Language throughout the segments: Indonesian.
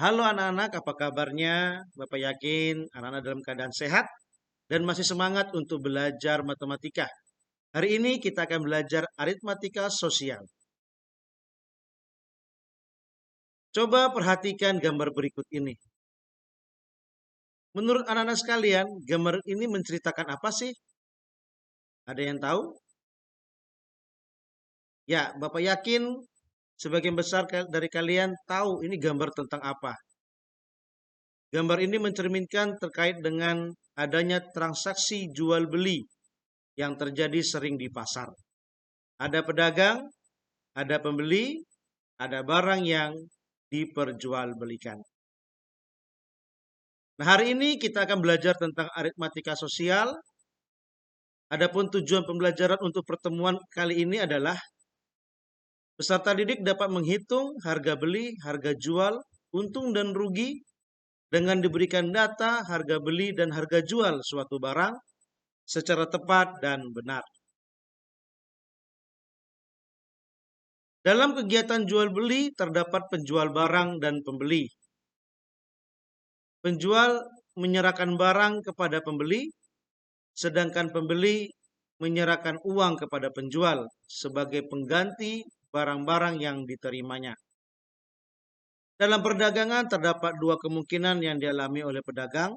Halo anak-anak, apa kabarnya? Bapak yakin anak-anak dalam keadaan sehat dan masih semangat untuk belajar matematika. Hari ini kita akan belajar aritmatika sosial. Coba perhatikan gambar berikut ini. Menurut anak-anak sekalian, gambar ini menceritakan apa sih? Ada yang tahu? Ya, Bapak yakin sebagian besar dari kalian tahu ini gambar tentang apa. Gambar ini mencerminkan terkait dengan adanya transaksi jual beli yang terjadi sering di pasar. Ada pedagang, ada pembeli, ada barang yang diperjualbelikan. Nah, hari ini kita akan belajar tentang aritmatika sosial. Adapun tujuan pembelajaran untuk pertemuan kali ini adalah peserta didik dapat menghitung harga beli, harga jual, untung dan rugi dengan diberikan data harga beli dan harga jual suatu barang secara tepat dan benar. Dalam kegiatan jual beli terdapat penjual barang dan pembeli. Penjual menyerahkan barang kepada pembeli, sedangkan pembeli menyerahkan uang kepada penjual sebagai pengganti barang-barang yang diterimanya. Dalam perdagangan terdapat dua kemungkinan yang dialami oleh pedagang,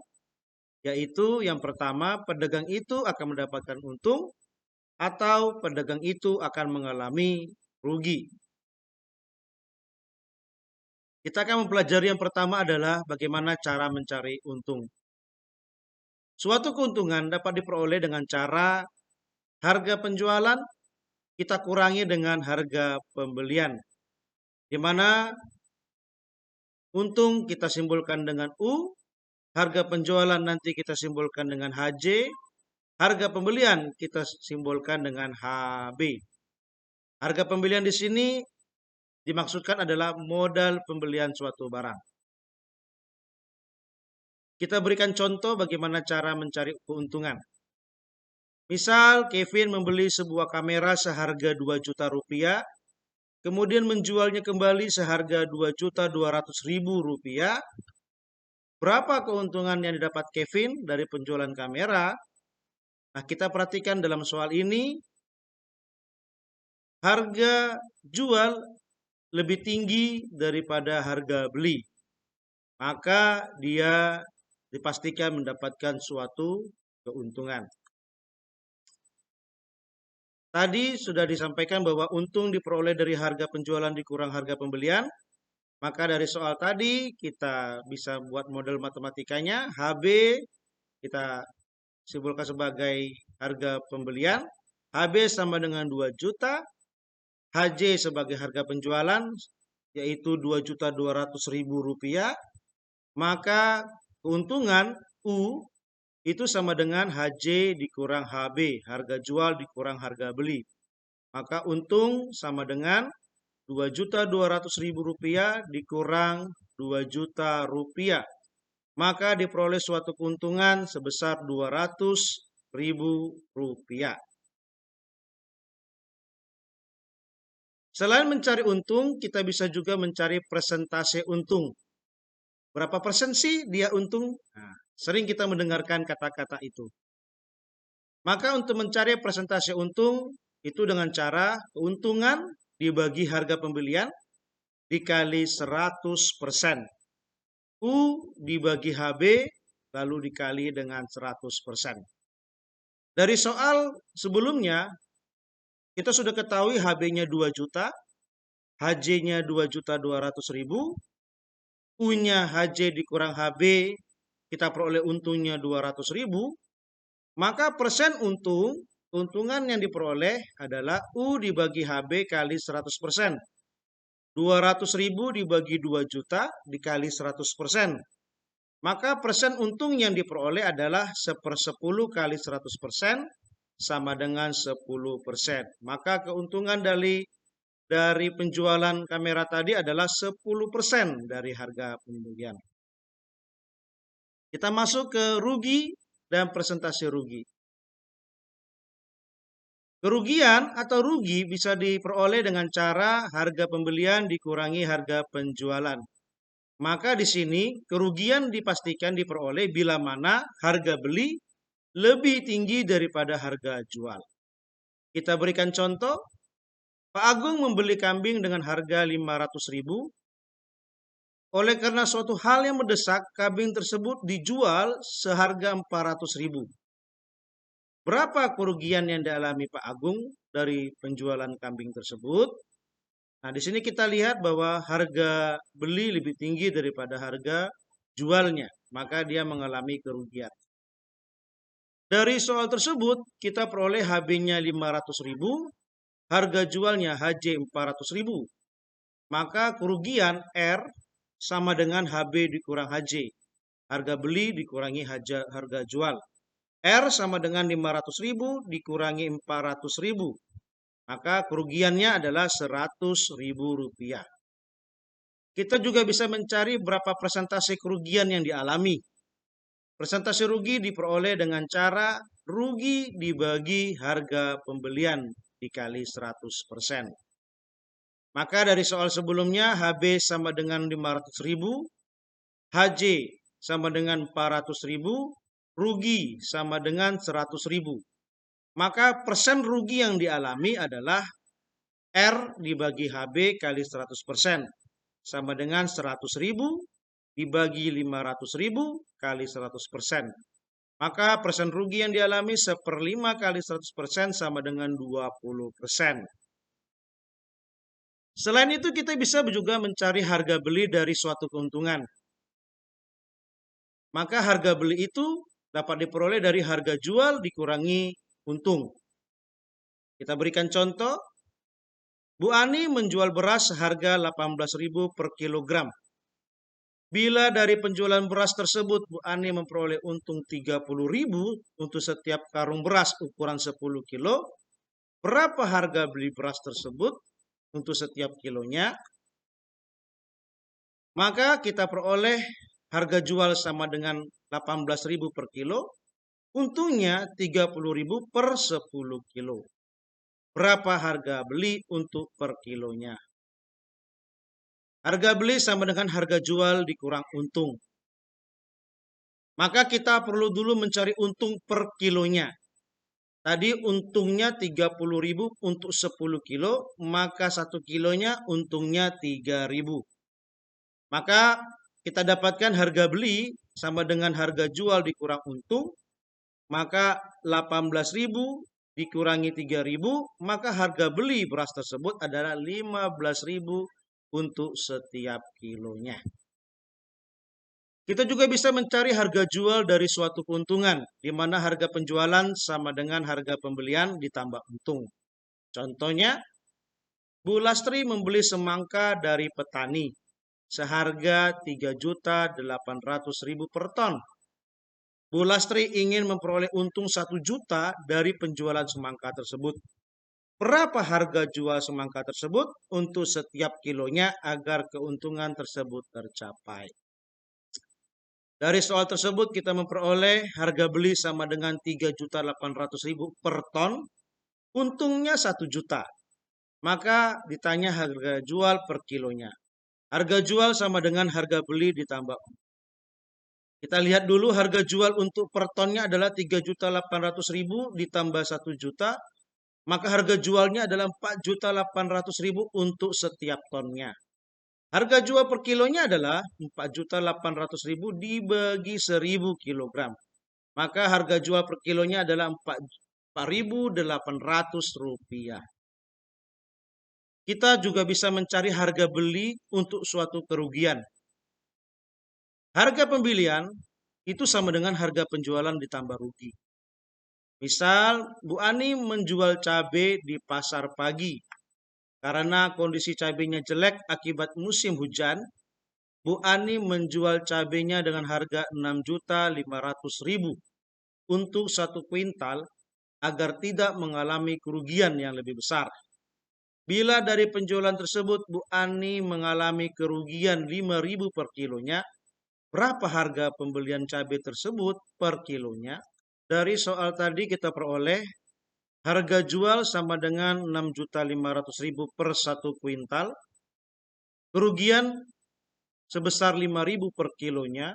yaitu yang pertama, pedagang itu akan mendapatkan untung atau pedagang itu akan mengalami rugi. Kita akan mempelajari yang pertama adalah bagaimana cara mencari untung. Suatu keuntungan dapat diperoleh dengan cara harga penjualan kita kurangi dengan harga pembelian, di mana untung kita simbolkan dengan U, harga penjualan nanti kita simbolkan dengan HJ, harga pembelian kita simbolkan dengan HB. Harga pembelian di sini dimaksudkan adalah modal pembelian suatu barang. Kita berikan contoh bagaimana cara mencari keuntungan. Misal Kevin membeli sebuah kamera seharga 2 juta rupiah, kemudian menjualnya kembali seharga 2.200.000 rupiah. Berapa keuntungan yang didapat Kevin dari penjualan kamera? Nah, kita perhatikan dalam soal ini, harga jual lebih tinggi daripada harga beli. Maka dia dipastikan mendapatkan suatu keuntungan. Tadi sudah disampaikan bahwa untung diperoleh dari harga penjualan dikurang harga pembelian. Maka dari soal tadi kita bisa buat model matematikanya. HB kita simbolkan sebagai harga pembelian. HB sama dengan 2 juta. HJ sebagai harga penjualan yaitu 2.200.000 rupiah. Maka keuntungan U itu sama dengan HJ dikurang HB, harga jual dikurang harga beli. Maka untung sama dengan 2.200.000 rupiah dikurang 2 juta rupiah. Maka diperoleh suatu keuntungan sebesar 200.000 rupiah. Selain mencari untung, kita bisa juga mencari persentase untung. Berapa persen sih dia untung? Nah, sering kita mendengarkan kata-kata itu. Maka untuk mencari persentase untung, itu dengan cara keuntungan dibagi harga pembelian dikali 100%. U dibagi HB lalu dikali dengan 100%. Dari soal sebelumnya, kita sudah ketahui HB-nya 2 juta, HJ-nya 2.200.000, U-nya HJ dikurang HB, kita peroleh untungnya 200.000, maka persen untung, keuntungan yang diperoleh adalah U dibagi HB kali 100%. 200.000 dibagi 2 juta dikali 100%. Maka persen untung yang diperoleh adalah 1/10 kali 100% sama dengan 10%. Maka keuntungan dari penjualan kamera tadi adalah 10% dari harga pembelian. Kita masuk ke rugi dan persentase rugi. Kerugian atau rugi bisa diperoleh dengan cara harga pembelian dikurangi harga penjualan. Maka di sini kerugian dipastikan diperoleh bila mana harga beli lebih tinggi daripada harga jual. Kita berikan contoh, Pak Agung membeli kambing dengan harga 500.000. Oleh karena suatu hal yang mendesak, kambing tersebut dijual seharga 400.000. Berapa kerugian yang dialami Pak Agung dari penjualan kambing tersebut? Nah, di sini kita lihat bahwa harga beli lebih tinggi daripada harga jualnya, maka dia mengalami kerugian. Dari soal tersebut, kita peroleh HB-nya 500.000, harga jualnya HJ 400.000. Maka kerugian R sama dengan HB dikurang HJ. Harga beli dikurangi harga jual. R sama dengan 500.000 dikurangi 400.000. Maka kerugiannya adalah 100.000 rupiah. Kita juga bisa mencari berapa persentase kerugian yang dialami. Persentase rugi diperoleh dengan cara rugi dibagi harga pembelian dikali 100%. Maka dari soal sebelumnya HB sama dengan 500.000, HJ sama dengan 400.000, rugi sama dengan 100.000. Maka persen rugi yang dialami adalah R dibagi HB kali 100%. Sama dengan 100.000 dibagi 500.000 kali 100%. Maka persen rugi yang dialami 1/5 kali 100% sama dengan 20%. Selain itu kita bisa juga mencari harga beli dari suatu keuntungan. Maka harga beli itu dapat diperoleh dari harga jual dikurangi untung. Kita berikan contoh, Bu Ani menjual beras seharga 18.000 per kilogram. Bila dari penjualan beras tersebut Bu Ani memperoleh untung 30.000 untuk setiap karung beras ukuran 10 kilo, berapa harga beli beras tersebut untuk setiap kilonya? Maka kita peroleh harga jual sama dengan 18.000 per kilo, untungnya 30.000 per 10 kilo. Berapa harga beli untuk per kilonya? Harga beli sama dengan harga jual dikurang untung. Maka kita perlu dulu mencari untung per kilonya. Tadi untungnya 30.000 untuk 10 kilo, maka 1 kilonya untungnya 3.000. Maka kita dapatkan harga beli sama dengan harga jual dikurang untung, maka 18.000 dikurangi 3.000, maka harga beli beras tersebut adalah 15.000 untuk setiap kilonya. Kita juga bisa mencari harga jual dari suatu keuntungan, di mana harga penjualan sama dengan harga pembelian ditambah untung. Contohnya, Bu Lastri membeli semangka dari petani seharga 3.800.000 per ton. Bu Lastri ingin memperoleh untung 1 juta dari penjualan semangka tersebut. Berapa harga jual semangka tersebut untuk setiap kilonya agar keuntungan tersebut tercapai? Dari soal tersebut kita memperoleh harga beli sama dengan 3.800.000 per ton, untungnya 1 juta. Maka ditanya harga jual per kilonya. Harga jual sama dengan harga beli ditambah. Kita lihat dulu harga jual untuk per tonnya adalah 3.800.000 ditambah 1 juta. Maka harga jualnya adalah 4.800.000 untuk setiap tonnya. Harga jual per kilonya adalah 4.800.000 dibagi 1.000 kilogram. Maka harga jual per kilonya adalah 4.800 rupiah. Kita juga bisa mencari harga beli untuk suatu kerugian. Harga pembelian itu sama dengan harga penjualan ditambah rugi. Misal, Bu Ani menjual cabai di pasar pagi. Karena kondisi cabainya jelek akibat musim hujan, Bu Ani menjual cabainya dengan harga 6.500.000 untuk 1 kuintal agar tidak mengalami kerugian yang lebih besar. Bila dari penjualan tersebut Bu Ani mengalami kerugian 5.000 per kilonya, berapa harga pembelian cabai tersebut per kilonya? Dari soal tadi kita peroleh harga jual sama dengan 6.500.000 per 1 kuintal. Kerugian sebesar 5.000 per kilonya,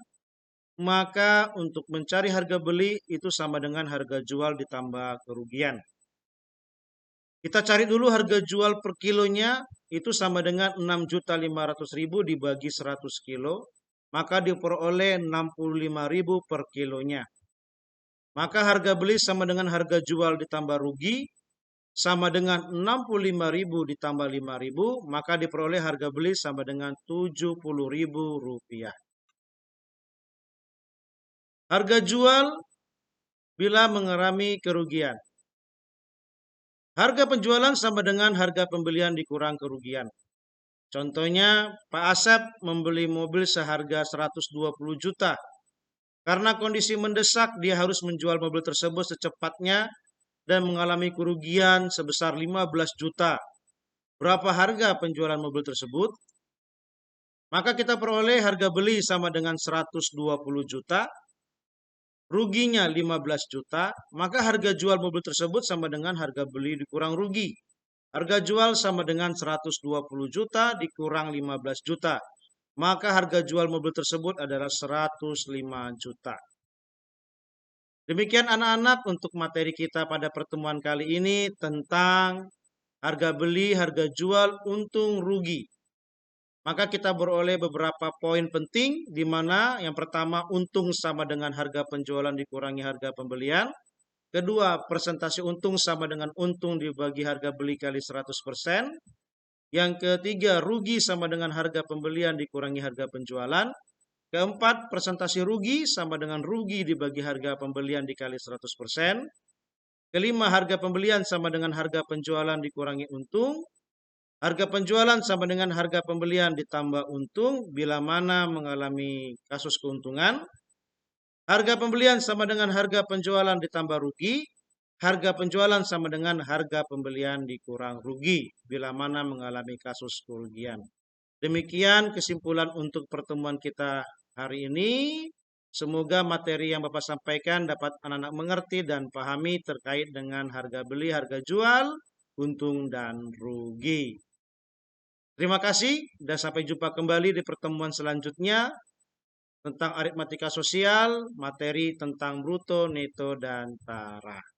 maka untuk mencari harga beli itu sama dengan harga jual ditambah kerugian. Kita cari dulu harga jual per kilonya itu sama dengan 6.500.000 dibagi 100 kilo, maka diperoleh 65.000 per kilonya. Maka harga beli sama dengan harga jual ditambah rugi sama dengan 65.000 ditambah 5.000, maka diperoleh harga beli sama dengan 70.000 rupiah. Harga jual bila mengalami kerugian. Harga penjualan sama dengan harga pembelian dikurang kerugian. Contohnya, Pak Asep membeli mobil seharga 120 juta. Karena kondisi mendesak, dia harus menjual mobil tersebut secepatnya dan mengalami kerugian sebesar 15 juta. Berapa harga penjualan mobil tersebut? Maka kita peroleh harga beli sama dengan 120 juta. Ruginya 15 juta, maka harga jual mobil tersebut sama dengan harga beli dikurang rugi. Harga jual sama dengan 120 juta dikurang 15 juta. Maka harga jual mobil tersebut adalah 105 juta. Demikian anak-anak untuk materi kita pada pertemuan kali ini tentang harga beli, harga jual, untung, rugi. Maka kita beroleh beberapa poin penting di mana yang pertama untung sama dengan harga penjualan dikurangi harga pembelian. Kedua, persentase untung sama dengan untung dibagi harga beli kali 100%. Yang ketiga, rugi sama dengan harga pembelian dikurangi harga penjualan. Keempat, persentase rugi sama dengan rugi dibagi harga pembelian dikali 100%. Kelima, harga pembelian sama dengan harga penjualan dikurangi untung. Harga penjualan sama dengan harga pembelian ditambah untung bila mana mengalami kasus keuntungan. Harga pembelian sama dengan harga penjualan ditambah rugi. Harga penjualan sama dengan harga pembelian dikurang rugi bila mana mengalami kasus kerugian. Demikian kesimpulan untuk pertemuan kita hari ini. Semoga materi yang Bapak sampaikan dapat anak-anak mengerti dan pahami terkait dengan harga beli, harga jual, untung dan rugi. Terima kasih dan sampai jumpa kembali di pertemuan selanjutnya tentang aritmatika sosial, materi tentang bruto, neto, dan tara.